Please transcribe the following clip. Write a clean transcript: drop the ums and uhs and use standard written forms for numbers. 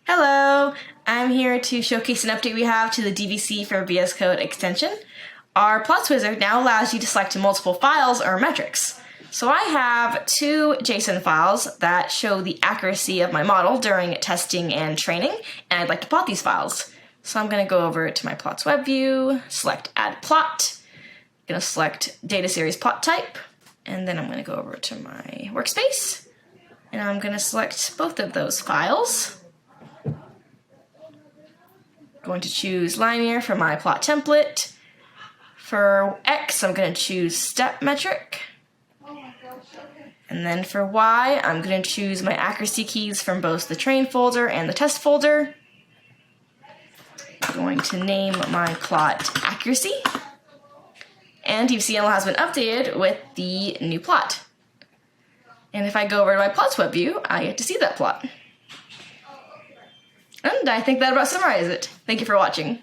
Hello! I'm here to showcase an update we have to the DVC for VS Code extension. Our plots wizard now allows you to select multiple files or metrics. So I have two JSON files that show the accuracy of my model during testing and training, and I'd like to plot these files. So I'm going to go over to my plots web view, select add plot, I'm going to select data series plot type, and then I'm going to go over to my workspace, and I'm going to select both of those files. Going to choose linear for my plot template. For X, I'm going to choose step metric. And then for Y, I'm going to choose my accuracy keys from both the train folder and the test folder. I'm going to name my plot accuracy. And DVC.yaml has been updated with the new plot. And if I go over to my plots web view, I get to see that plot. And I think that about summarizes it. Thank you for watching.